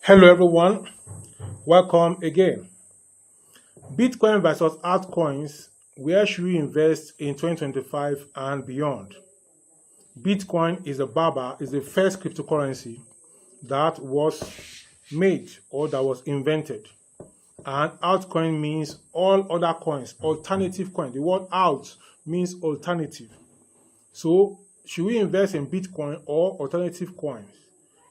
Hello everyone, welcome again. Bitcoin versus altcoins, where should we invest in 2025 and beyond? Bitcoin is the first cryptocurrency that was made or that was invented. And altcoin means all other coins, alternative coin. The word alt means alternative. So should we invest in Bitcoin or alternative coins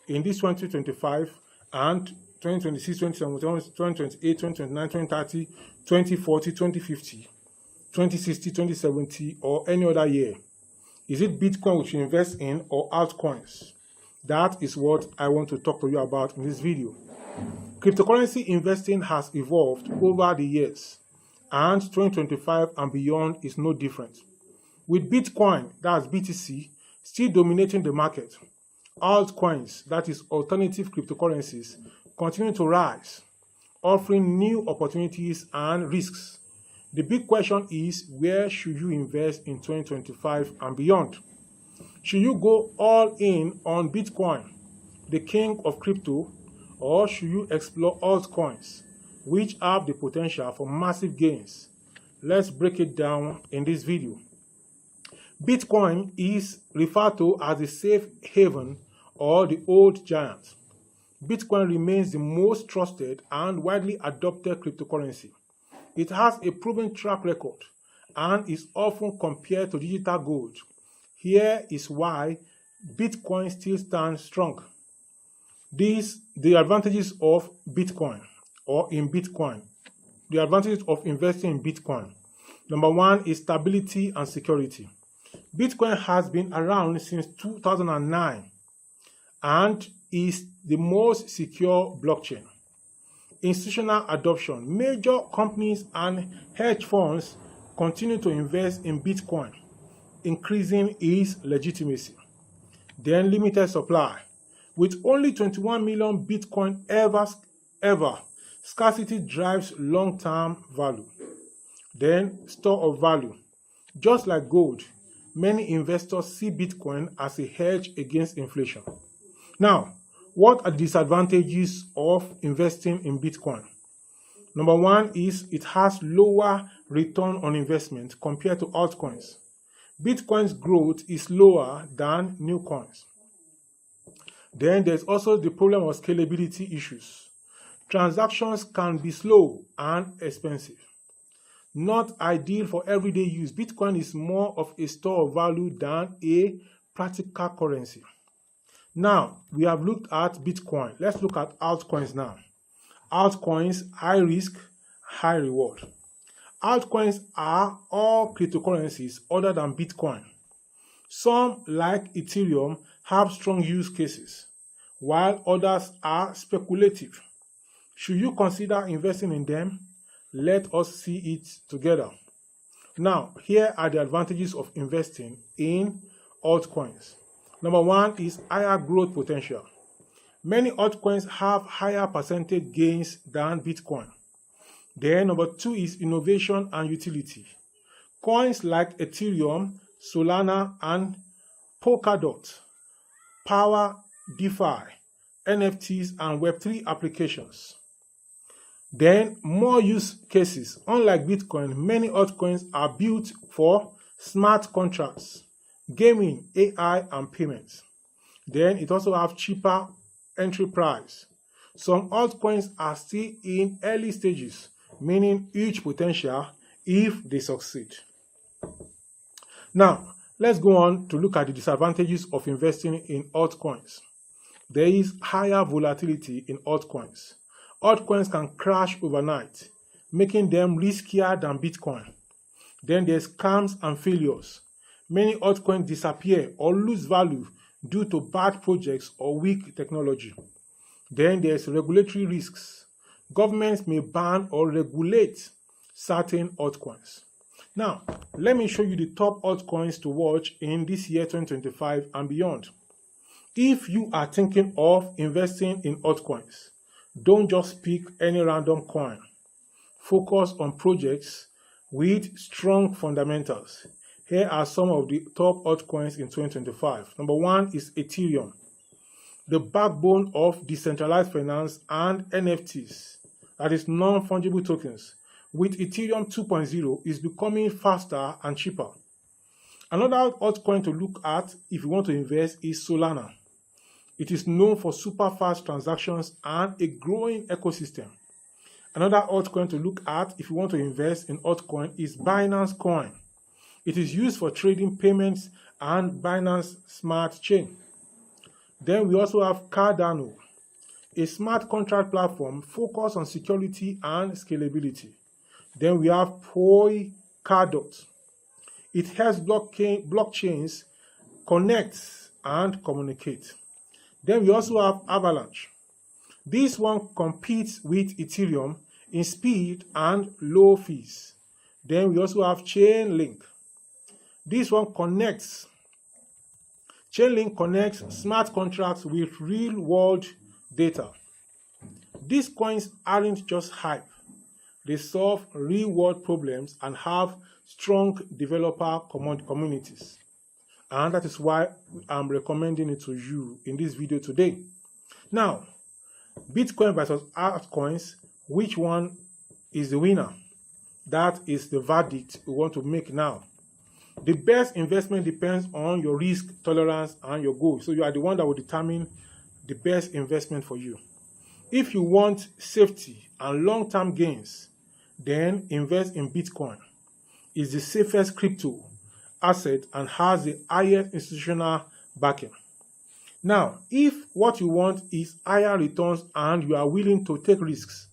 in this 2025 and 2026, 2027, 2028, 2029, 2030, 2040, 2050, 2060, 2070, or any other year? Is it Bitcoin we should invest in or altcoins? That is what I want to talk to you about in this video. Cryptocurrency investing has evolved over the years, and 2025 and beyond is no different. With Bitcoin, that's BTC, still dominating the market, altcoins, that is alternative cryptocurrencies, continue to rise, offering new opportunities and risks. The big question is, where should you invest in 2025 and beyond? Should you go all in on Bitcoin, the king of crypto, or should you explore altcoins, which have the potential for massive gains? Let's break it down in this video. Bitcoin is referred to as the safe haven or the old giant. Bitcoin remains the most trusted and widely adopted cryptocurrency. It has a proven track record and is often compared to digital gold. Here is why Bitcoin still stands strong. The advantages of Bitcoin or in Bitcoin. The advantages of investing in Bitcoin. Number one is stability and security. Bitcoin has been around since 2009 and is the most secure blockchain. Institutional adoption. Major companies and hedge funds continue to invest in Bitcoin, increasing its legitimacy. Then limited supply. With only 21 million Bitcoin ever, scarcity drives long-term value. Then store of value. Just like gold, many investors see Bitcoin as a hedge against inflation. Now, what are the disadvantages of investing in Bitcoin? Number one is it has lower return on investment compared to altcoins. Bitcoin's growth is lower than new coins. Then there's also the problem of scalability issues. Transactions can be slow and expensive. Not ideal for everyday use. Bitcoin is more of a store of value than a practical currency. Now, we have looked at Bitcoin. Let's look at altcoins now. Altcoins, high risk, high reward. Altcoins are all cryptocurrencies other than Bitcoin. Some, like Ethereum, have strong use cases, while others are speculative. Should you consider investing in them? Let us see it together. Now, here are the advantages of investing in altcoins. Number one is higher growth potential. Many altcoins have higher percentage gains than Bitcoin. Then number two is innovation and utility. Coins like Ethereum, Solana, and Polkadot power DeFi, NFTs, and Web3 applications. Then more use cases. Unlike Bitcoin, many altcoins are built for smart contracts, gaming, AI, and payments. Then it also has cheaper entry price. Some altcoins are still in early stages, meaning huge potential if they succeed. Now, let's go on to look at the disadvantages of investing in altcoins. There is higher volatility in altcoins. Altcoins can crash overnight, making them riskier than Bitcoin. Then there's scams and failures. Many altcoins disappear or lose value due to bad projects or weak technology. Then there's regulatory risks. Governments may ban or regulate certain altcoins. Now, let me show you the top altcoins to watch in this year 2025 and beyond. If you are thinking of investing in altcoins, don't just pick any random coin. Focus on projects with strong fundamentals. Here are some of the top altcoins in 2025. Number one is Ethereum. the backbone of decentralized finance and NFTs, that is non-fungible tokens, with Ethereum 2.0 is becoming faster and cheaper. Another altcoin to look at if you want to invest is Solana. It is known for super fast transactions and a growing ecosystem. Another altcoin to look at if you want to invest in altcoin is Binance Coin. It is used for trading payments and Binance Smart Chain. Then we also have Cardano, a smart contract platform focused on security and scalability. Then we have Polkadot. It helps blockchains connect and communicate. Then we also have Avalanche. This one competes with Ethereum in speed and low fees. Then we also have Chainlink. This one connects. Chainlink connects smart contracts with real-world data. These coins aren't just hype. They solve real-world problems and have strong developer communities. And that is why I'm recommending it to you in this video today. Now, Bitcoin versus altcoins, which one is the winner? That is the verdict we want to make now. The best investment depends on your risk tolerance and your goals. So you are the one that will determine the best investment for you. If you want safety and long-term gains, then invest in Bitcoin. It's the safest crypto asset and has the highest institutional backing. Now, if what you want is higher returns and you are willing to take risks,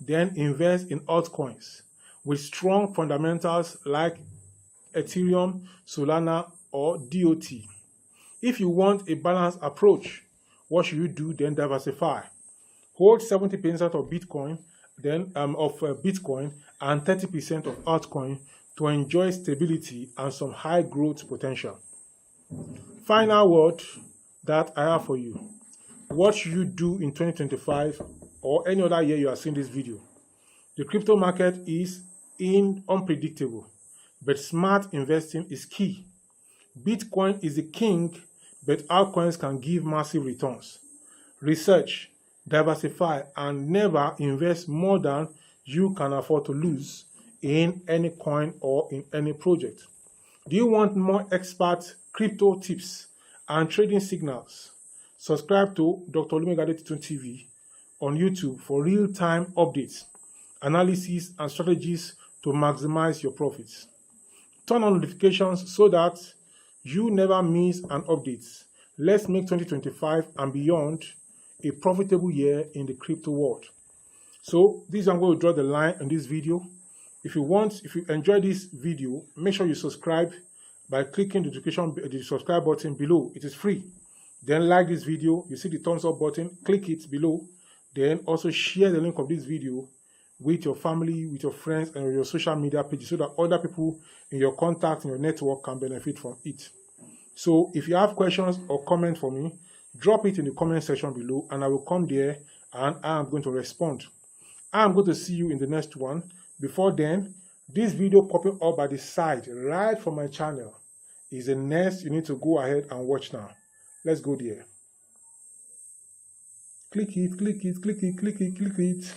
then invest in altcoins with strong fundamentals like Ethereum, Solana, or DOT. If you want a balanced approach, what should you do? Then diversify. Hold 70% of Bitcoin, Bitcoin and 30% of altcoin to enjoy stability and some high growth potential. Final word that I have for you. What should you do in 2025 or any other year you are seeing this video? The crypto market is unpredictable, but smart investing is key. Bitcoin is the king, but altcoins can give massive returns. Research, diversify, and never invest more than you can afford to lose in any coin or in any project. Do you want more expert crypto tips and trading signals? Subscribe to Dr. Olugbenga Adetitun TV on YouTube for real-time updates, analysis, and strategies to maximize your profits. Turn on notifications so that you never miss an update. Let's make 2025 and beyond a profitable year in the crypto world. So this is I'm going to draw the line in this video. If you enjoy this video, make sure you subscribe by clicking the subscribe button below. It is free. Then like this video. You see the thumbs up button. Click it below. Then also share the link of this video with your family, with your friends, and your social media pages so that other people in your contact, in your network can benefit from it. So if you have questions or comments for me, drop it in the comment section below and I will come there and I am going to respond. I am going to see you in the next one. Before then, this video popping up by the side right from my channel is the next you need to go ahead and watch now. Let's go there. Click it, click it, click it, click it, click it.